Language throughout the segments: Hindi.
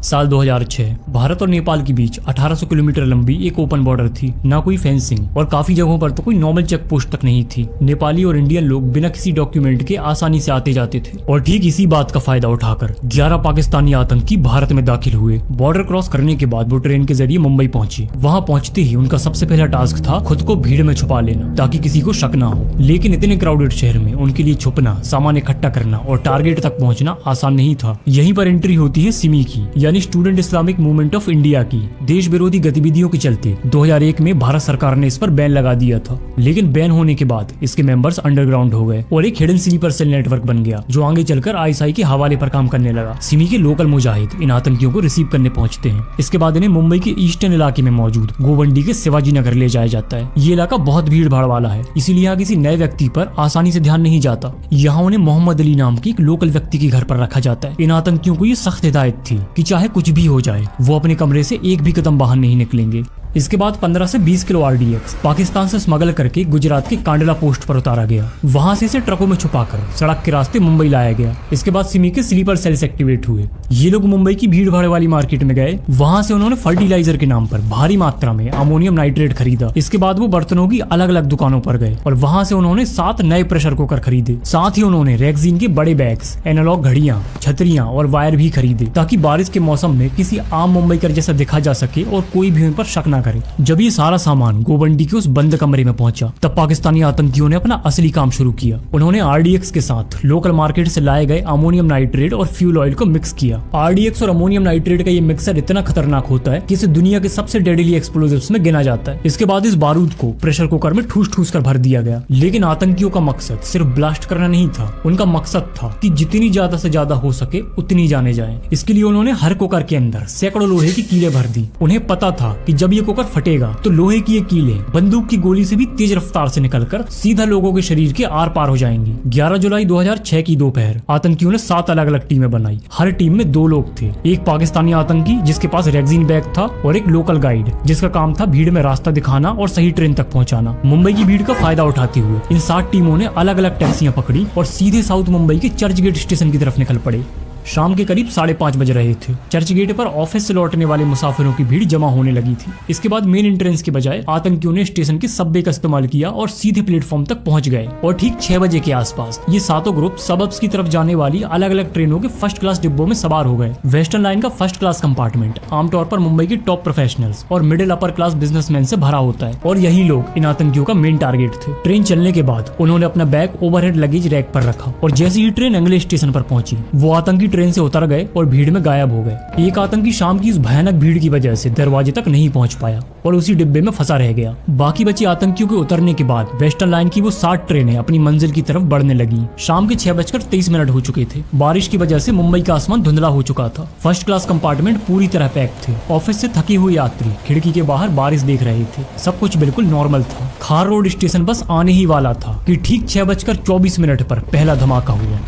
साल 2006 भारत और नेपाल के बीच 1800 किलोमीटर लंबी एक ओपन बॉर्डर थी। ना कोई फेंसिंग और काफी जगहों पर तो कोई नॉर्मल चेक पोस्ट तक नहीं थी। नेपाली और इंडियन लोग बिना किसी डॉक्यूमेंट के आसानी से आते जाते थे और ठीक इसी बात का फायदा उठाकर 11 पाकिस्तानी आतंकी भारत में दाखिल हुए। बॉर्डर क्रॉस करने के बाद वो ट्रेन के जरिए मुंबई पहुंचे। वहां पहुंचते ही उनका सबसे पहला टास्क था खुद को भीड़ में छुपा लेना ताकि किसी को शक ना हो। लेकिन इतने क्राउडेड शहर में उनके लिए छुपना, सामान इकट्ठा करना और टारगेट तक पहुंचना आसान नहीं था। यहीं पर एंट्री होती है सिमी की, यानी student Islamic movement of India की। देश विरोधी गतिविधियों के चलते 2001 में भारत सरकार ने इस पर बैन लगा दिया था। लेकिन बैन होने के बाद इसके मेंबर्स अंडरग्राउंड हो गए और एक हिडन स्लीपर सेल नेटवर्क बन गया जो आगे चलकर आईएसआई के हवाले पर काम करने लगा। सिमी के लोकल मुजाहिद इन आतंकियों को रिसीव करने पहुंचते हैं। इसके बाद इन्हें मुंबई के ईस्टर्न इलाके में मौजूद गोवंडी के शिवाजी नगर ले जाया जाता है। ये इलाका बहुत भीड़ भाड़ वाला है, इसीलिए यहाँ किसी नए व्यक्ति पर आसानी से ध्यान नहीं जाता। यहाँ उन्हें मोहम्मद अली नाम की एक लोकल व्यक्ति के घर पर रखा जाता है। इन आतंकियों को ये सख्त हिदायत थी कि चाहे कुछ भी हो जाए वो अपने कमरे से एक भी कदम बाहर नहीं निकलेंगे। इसके बाद 15 से 20 किलो आरडीएक्स पाकिस्तान से स्मगल करके गुजरात के कांडला पोस्ट पर उतारा गया। वहां से इसे ट्रकों में छुपाकर सड़क के रास्ते मुंबई लाया गया। इसके बाद सिमी के स्लीपर सेल्स एक्टिवेट हुए। ये लोग मुंबई की भीड़ भाड़ वाली मार्केट में गए। वहां से उन्होंने फर्टिलाइजर के नाम पर भारी मात्रा में अमोनियम नाइट्रेट खरीदा। इसके बाद वो बर्तनों की अलग अलग दुकानों पर गए और वहां से उन्होंने 7 नए प्रेशर कुकर खरीदे। साथ ही उन्होंने रेक्सीन के बड़े बैग्स, एनालॉग घड़ियां, छतरियां और वायर भी खरीदे ताकि बारिश के मौसम में किसी आम मुंबईकर जैसा दिखा जा सके और कोई भी उन पर शक न करे। जब ये सारा सामान गोवंडी के उस बंद कमरे में पहुंचा तब पाकिस्तानी आतंकियों ने अपना असली काम शुरू किया। उन्होंने आरडीएक्स के साथ लोकल मार्केट से लाए गए अमोनियम नाइट्रेट और फ्यूल ऑयल को मिक्स किया। आरडीएक्स और अमोनियम नाइट्रेट का ये मिक्सर इतना खतरनाक होता है कि इसे दुनिया के सबसे डेडली एक्सप्लोजिव्स में गिना जाता है। इसके बाद इस बारूद को प्रेशर कुकर में ठूस ठूस कर भर दिया गया। लेकिन आतंकियों का मकसद सिर्फ ब्लास्ट करना नहीं था, उनका मकसद था कि जितनी ज्यादा से ज्यादा हो सके उतनी जाने जाए। इसके लिए उन्होंने हर कुकर के अंदर सैकड़ों लोहे की कीलें भर दी। उन्हें पता था कि जब ये कुकर फटेगा तो लोहे की ये कीलें बंदूक की गोली से भी तेज रफ्तार से निकलकर सीधा लोगों के शरीर के आर पार हो जाएंगी। 11 जुलाई 2006 की दोपहर आतंकियों ने 7 अलग अलग टीमें बनाई। हर टीम में 2 लोग थे, एक पाकिस्तानी आतंकी जिसके पास रेक्सीन बैग था और एक लोकल गाइड जिसका काम था भीड़ में रास्ता दिखाना और सही ट्रेन तक पहुंचाना। मुंबई की भीड़ का फायदा उठाते हुए इन 7 टीमों ने अलग अलग टैक्सियां पकड़ी और सीधे साउथ मुंबई के चर्च गेट स्टेशन की तरफ निकल पड़े। शाम के करीब 5:30 बज रहे थे। चर्च गेट पर ऑफिस से लौटने वाले मुसाफिरों की भीड़ जमा होने लगी थी। इसके बाद मेन एंट्रेंस के बजाय आतंकियों ने स्टेशन के सबवे का इस्तेमाल किया और सीधे प्लेटफॉर्म तक पहुंच गए। और ठीक 6 बजे के आसपास ये 7 ग्रुप सबअर्ब्स की तरफ जाने वाली अलग अलग ट्रेनों के फर्स्ट क्लास डिब्बों में सवार हो गए। वेस्टर्न लाइन का फर्स्ट क्लास कंपार्टमेंट आमतौर पर मुंबई के टॉप प्रोफेशनल्स और मिडिल अपर क्लास बिजनेसमैन से भरा होता है और यही लोग इन आतंकियों का मेन टारगेट थे। ट्रेन चलने के बाद उन्होंने अपना बैग ओवरहेड लगेज रैक पर रखा और जैसे ही ट्रेन अगले स्टेशन पर पहुंची वो आतंकी ट्रेन से उतर गए और भीड़ में गायब हो गए। एक आतंकी शाम की इस भयानक भीड़ की वजह से दरवाजे तक नहीं पहुंच पाया और उसी डिब्बे में फंसा रह गया। बाकी बची आतंकियों के उतरने के बाद वेस्टर्न लाइन की वो 7 ट्रेनें अपनी मंजिल की तरफ बढ़ने लगी। शाम के 6:23 हो चुके थे। बारिश की वजह से मुंबई का आसमान धुंधला हो चुका था। फर्स्ट क्लास कंपार्टमेंट पूरी तरह पैक थे। ऑफिस से थके हुए यात्री खिड़की के बाहर बारिश देख रहे थे। सब कुछ बिल्कुल नॉर्मल था। खार रोड स्टेशन बस आने ही वाला था कि ठीक 6:24 पर पहला धमाका हुआ।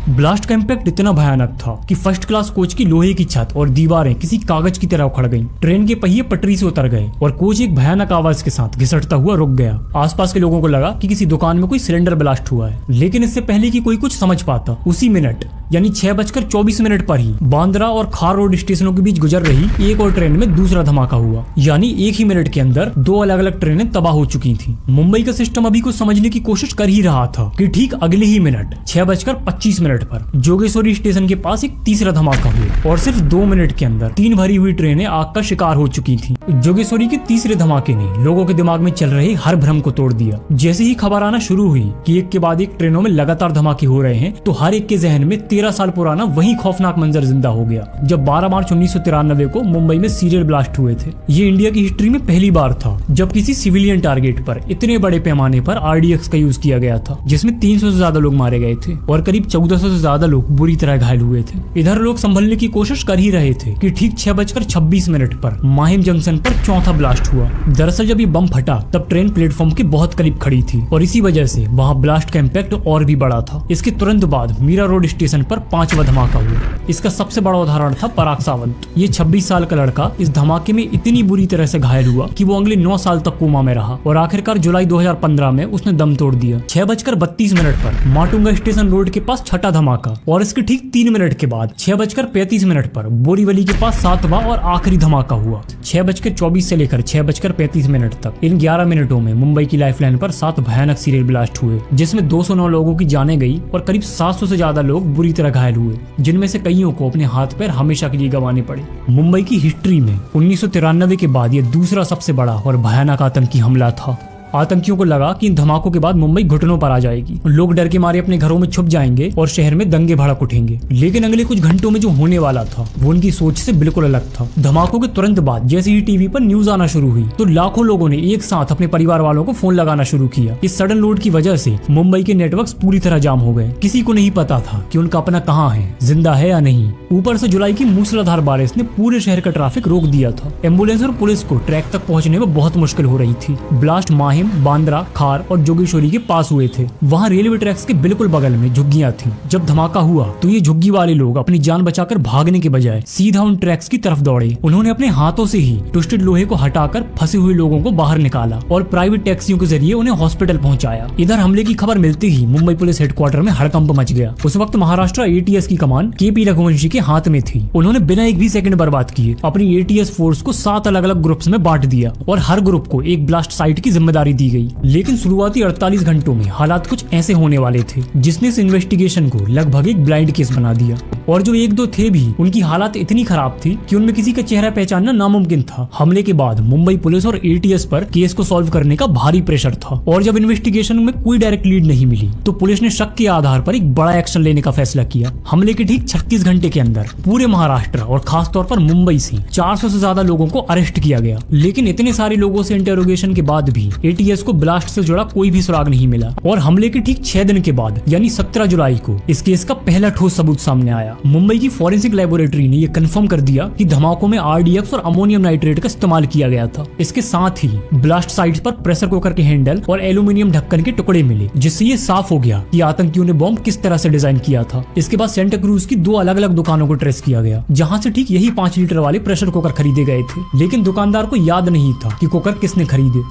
ब्लास्ट का इम्पैक्ट इतना भयानक था कि फर्स्ट क्लास कोच की लोहे की छत और दीवारें किसी कागज की तरह उखड़ गईं। ट्रेन के पहिए पटरी से उतर गए और कोच एक भयानक आवाज के साथ घिसटता हुआ रुक गया। आसपास के लोगों को लगा कि किसी दुकान में कोई सिलेंडर ब्लास्ट हुआ है, लेकिन इससे पहले कि कोई कुछ समझ पाता उसी मिनट यानी 6:24 पर ही बांद्रा और खार रोड स्टेशनों के बीच गुजर रही एक और ट्रेन में दूसरा धमाका हुआ। यानी एक ही मिनट के अंदर 2 अलग अलग ट्रेनें तबाह हो चुकी थी। मुंबई का सिस्टम अभी कुछ समझने की कोशिश कर ही रहा था कि ठीक अगले ही मिनट 6:25 पर जोगेश्वरी स्टेशन के पास एक तीसरा धमाका हुआ और सिर्फ 2 मिनट के अंदर 3 भरी हुई ट्रेनें आग का शिकार हो चुकी थी। जोगेश्वरी के तीसरे धमाके ने लोगों के दिमाग में चल रहे हर भ्रम को तोड़ दिया। जैसे ही खबर आना शुरू हुई कि एक के बाद एक ट्रेनों में लगातार धमाके हो रहे हैं तो हर एक के जहन में 13 साल पुराना वही खौफनाक मंजर जिंदा हो गया जब 12 मार्च 1993 को मुंबई में सीरियल ब्लास्ट हुए थे। ये इंडिया की हिस्ट्री में पहली बार था जब किसी सिविलियन टारगेट पर इतने बड़े पैमाने पर आरडीएक्स का यूज किया गया था, जिसमें 300 से ज्यादा लोग मारे गए थे और करीब 1400 से ज्यादा लोग बुरी तरह घायल हुए थे। इधर लोग संभलने की कोशिश कर ही रहे थे कि ठीक 6:26 पर माहिम जंक्शन पर चौथा ब्लास्ट हुआ। दरअसल जब ये बम फटा तब ट्रेन प्लेटफॉर्म के बहुत करीब खड़ी थी और इसी वजह से वहाँ ब्लास्ट का इम्पैक्ट और भी बड़ा था। इसके तुरंत बाद मीरा रोड स्टेशन पर 5वां धमाका हुआ। इसका सबसे बड़ा उदाहरण था पराग सावंत। ये 26 साल का लड़का इस धमाके में इतनी बुरी तरह से घायल हुआ कि वो अगले 9 साल तक कोमा में रहा और आखिरकार जुलाई 2015 में उसने दम तोड़ दिया। 6:32 पर माटुंगा स्टेशन रोड के पास छठा धमाका और इसके ठीक 3 मिनट के बाद 6:35 पर बोरीवली के पास 7वां और आखिरी धमाका हुआ। 6:24 से लेकर 6:35 तक इन 11 मिनटों में मुंबई की लाइफलाइन पर 7 भयानक सीरियल ब्लास्ट हुए, जिसमें 209 लोगों की जानें गई और करीब 700 से ज्यादा लोग बुरी तरह घायल हुए, जिनमें से कईयों को अपने हाथ पैर हमेशा के लिए गंवाने पड़े। मुंबई की हिस्ट्री में 1993 के बाद यह दूसरा सबसे बड़ा और भयानक आतंकी हमला था। आतंकियों को लगा कि इन धमाकों के बाद मुंबई घुटनों पर आ जाएगी, लोग डर के मारे अपने घरों में छुप जाएंगे और शहर में दंगे भड़क उठेंगे। लेकिन अगले कुछ घंटों में जो होने वाला था वो उनकी सोच से बिल्कुल अलग था। धमाकों के तुरंत बाद जैसे ही टीवी पर न्यूज आना शुरू हुई तो लाखों लोगों ने एक साथ अपने परिवार वालों को फोन लगाना शुरू किया। इस सडन लोड की वजह से मुंबई के नेटवर्क्स पूरी तरह जाम हो गए। किसी को नहीं पता था कि उनका अपना कहाँ है, जिंदा है या नहीं। ऊपर से जुलाई की मूसलाधार बारिश ने पूरे शहर का ट्रैफिक रोक दिया था। एम्बुलेंस और पुलिस को ट्रैक तक पहुंचने में बहुत मुश्किल हो रही थी। ब्लास्ट माहिम, बांद्रा, खार और जोगेश्वरी के पास हुए थे। वहाँ रेलवे ट्रैक्स के बिल्कुल बगल में झुग्गियां थीं। जब धमाका हुआ तो ये झुग्गी वाले लोग अपनी जान बचाकर भागने के बजाय सीधा उन ट्रैक्स की तरफ दौड़े। उन्होंने अपने हाथों से ही ट्विस्टेड लोहे को हटाकर फंसे हुए लोगों को बाहर निकाला और प्राइवेट टैक्सियों के जरिए उन्हें हॉस्पिटल पहुंचाया। इधर हमले की खबर मिलते ही मुंबई पुलिस हेडक्वार्टर में हड़कंप मच गया। उस वक्त महाराष्ट्र एटीएस की कमान केपी रघुवंशी के हाथ में थी। उन्होंने बिना एक भी सेकंड बर्बाद किए अपनी एटीएस फोर्स को 7 अलग अलग ग्रुप्स में बांट दिया और हर ग्रुप को एक ब्लास्ट साइट की जिम्मेदारी दी गई। लेकिन शुरुआती 48 घंटों में हालात कुछ ऐसे होने वाले थे जिसने इस इन्वेस्टिगेशन को लगभग एक ब्लाइंड केस बना दिया। और जो 1-2 थे भी उनकी हालात इतनी खराब थी कि उनमें किसी का चेहरा पहचानना नामुमकिन था। हमले के बाद मुंबई पुलिस और एटीएस पर केस को सॉल्व करने का भारी प्रेशर था और जब इन्वेस्टिगेशन में कोई डायरेक्ट लीड नहीं मिली तो पुलिस ने शक के आधार पर एक बड़ा एक्शन लेने का फैसला किया। हमले के ठीक 36 घंटे के अंदर पूरे महाराष्ट्र और खासतौर पर मुंबई से 400 से ज्यादा लोगों को अरेस्ट किया गया। लेकिन इतने सारे लोगों से इंटेरोगेशन के बाद भी एटीएस को ब्लास्ट से जुड़ा कोई भी सुराग नहीं मिला और हमले के ठीक 6 दिन के बाद यानी 17 जुलाई को इस केस का पहला ठोस सबूत सामने आया। मुंबई की फॉरेंसिक लेबोरेटरी ने यह कंफर्म कर दिया कि धमाकों में आरडीएक्स और अमोनियम नाइट्रेट का इस्तेमाल किया गया था। इसके साथ ही ब्लास्ट साइट्स पर प्रेशर कुकर के हैंडल और एल्यूमिनियम ढक्कन के टुकड़े मिले, जिससे ये साफ हो गया कि आतंकियों ने बॉम्ब किस तरह से डिजाइन किया था। इसके बाद सेंटा क्रूज की 2 अलग अलग दुकानों को ट्रेस किया गया जहां से ठीक यही 5 लीटर वाले प्रेशर कुकर खरीदे गए थे। लेकिन दुकानदार को याद नहीं था कि कुकर किसने खरीदे।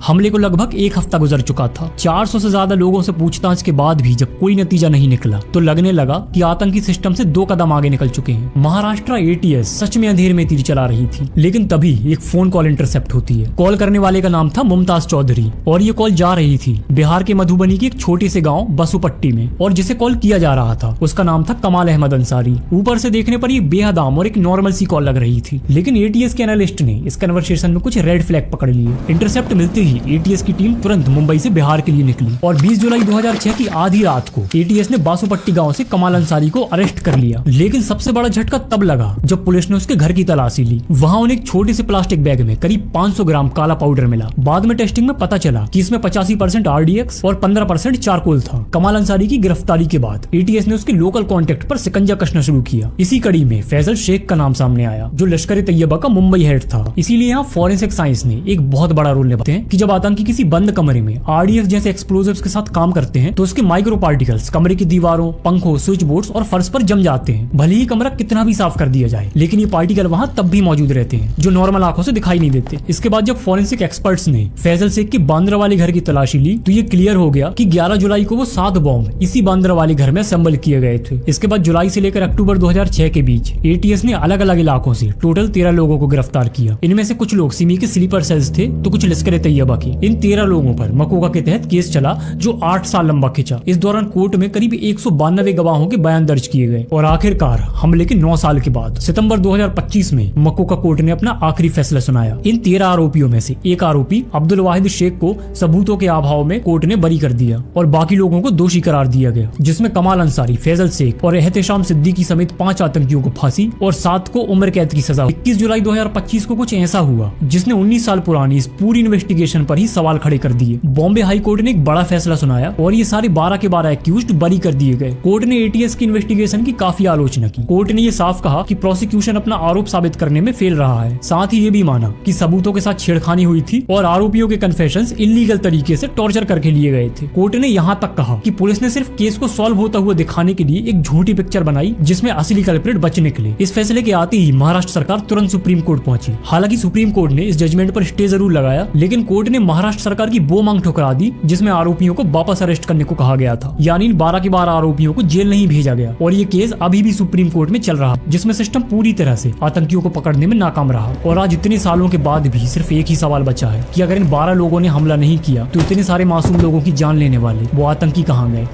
हमले को लगभग 1 हफ्ता गुजर चुका था। 400 से ज्यादा लोगों से पूछताछ के बाद भी जब कोई नतीजा नहीं निकला तो लगने लगा कि आतंकी सिस्टम से 2 कदम आगे निकल चुके हैं। महाराष्ट्र एटीएस सच में अंधेर में तीर चला रही थी। लेकिन तभी एक फोन कॉल इंटरसेप्ट होती है। कॉल करने वाले का नाम था मुमताज चौधरी और ये कॉल जा रही थी बिहार के मधुबनी के एक छोटे से गाँव बसुपट्टी में और जिसे कॉल किया जा रहा था उसका नाम था कमाल अहमद अंसारी। ऊपर से देखने पर ये बेहद आम और एक नॉर्मल सी कॉल लग रही थी, लेकिन एटीएस के एनालिस्ट ने इस कन्वर्सेशन में कुछ रेड फ्लैग पकड़ लिए। इंटरसेप्ट मिलते ही एटीएस की टीम तुरंत मुंबई से बिहार के लिए निकली और 20 जुलाई 2006 की आधी रात को एटीएस ने बासुपट्टी गांव से कमाल अंसारी को अरेस्ट कर लिया। लेकिन सबसे बड़ा झटका तब लगा जब पुलिस ने उसके घर की तलाशी ली। वहां उन्हें एक छोटे से प्लास्टिक बैग में करीब 500 ग्राम काला पाउडर मिला। बाद में टेस्टिंग में पता चला कि इसमें 85% आरडीएक्स और 15% चारकोल था। कमाल अंसारी की गिरफ्तारी के बाद एटीएस ने उसके लोकल कॉन्टेक्ट पर शिकंजा कसना शुरू किया। इसी कड़ी में फैजल शेख का नाम सामने आया जो लश्कर तैयबा का मुंबई हेड था। इसीलिए यहाँ फॉरेंसिक साइंस ने एक बहुत बड़ा रोल निभाते हैं कि जब आतंकी किसी बंद कमरे में आरडीएक्स जैसे एक्सप्लोजिव्स के साथ काम करते हैं तो उसके माइक्रो पार्टिकल्स कमरे की दीवारों, पंखों, स्विच बोर्ड्स और फर्श पर जम जाते हैं। भले ही कमरा कितना भी साफ कर दिया जाए, लेकिन ये पार्टिकल वहां तब भी मौजूद रहते हैं जो नॉर्मल आंखों से दिखाई नहीं देते। इसके बाद जब फॉरेंसिक एक्सपर्ट्स ने फैजल शेख के बांद्रा वाले घर की तलाशी ली तो ये क्लियर हो गया कि 11 जुलाई को वो 7 बॉम्ब इसी बांद्रा वाले घर में असेंबल किए गए थे। इसके बाद जुलाई से लेकर अक्टूबर 2006 के बीच एटीएस ने अलग अलग इलाकों से टोटल 13 लोगों को गिरफ्तार किया। इनमें से कुछ लोग सिमी के स्लीपर सेल्स थे तो कुछ लश्कर तैयबा के। इन 13 लोगों पर मकोका के तहत केस चला जो 8 साल लंबा खिंचा। इस दौरान कोर्ट में करीब 192 गवाहों के बयान दर्ज किए गए और आखिरकार हमले के 9 साल के बाद सितंबर 2025 में मकोका कोर्ट ने अपना आखिरी फैसला सुनाया। इन 13 आरोपियों में से एक आरोपी अब्दुल वाहिद शेख को सबूतों के अभाव में कोर्ट ने बरी कर दिया और बाकी लोगों को दोषी करार दिया गया, जिसमें कमाल अंसारी, फैजल शेख और एहतेशाम सिद्दीकी समेत 5 आतंकियों को फांसी और 7 को उम्र कैद की सजा। 21 जुलाई 2025 को कुछ ऐसा हुआ जिसने 19 साल पुरानी इस पूरी इन्वेस्टिगेशन इन्वेस्टिगेशन पर ही सवाल खड़े कर दिए। बॉम्बे हाई कोर्ट ने एक बड़ा फैसला सुनाया और ये सारे 12 के 12 एक्यूज्ड बरी कर दिए गए। कोर्ट ने एटीएस की इन्वेस्टिगेशन की काफी आलोचना की। कोर्ट ने ये साफ कहा कि प्रोसिक्यूशन अपना आरोप साबित करने में फेल रहा है। साथ ही ये भी माना कि सबूतों के साथ छेड़खानी हुई थी और आरोपियों के कन्फेशंस इलीगल तरीके से टॉर्चर करके लिए गए थे। कोर्ट ने यहाँ तक कहा कि पुलिस ने सिर्फ केस को सॉल्व होता हुआ दिखाने के लिए एक झूठी पिक्चर बनाई जिसमें असली कल्प्रिट बच निकले। इस फैसले के आते ही महाराष्ट्र सरकार तुरंत सुप्रीम कोर्ट पहुंची। हालांकि सुप्रीम कोर्ट ने इस जजमेंट पर स्टे जरूर लगाया, लेकिन कोर्ट ने महाराष्ट्र सरकार की वो मांग ठुकरा दी जिसमें आरोपियों को वापस अरेस्ट करने को कहा गया था। यानी इन 12 के 12 आरोपियों को जेल नहीं भेजा गया और ये केस अभी भी सुप्रीम कोर्ट में चल रहा, जिसमें सिस्टम पूरी तरह से आतंकियों को पकड़ने में नाकाम रहा। और आज इतने सालों के बाद भी सिर्फ एक ही सवाल बचा है कि अगर इन 12 लोगों ने हमला नहीं किया तो इतने सारे मासूम लोगों की जान लेने वाले वो आतंकी कहाँ गए।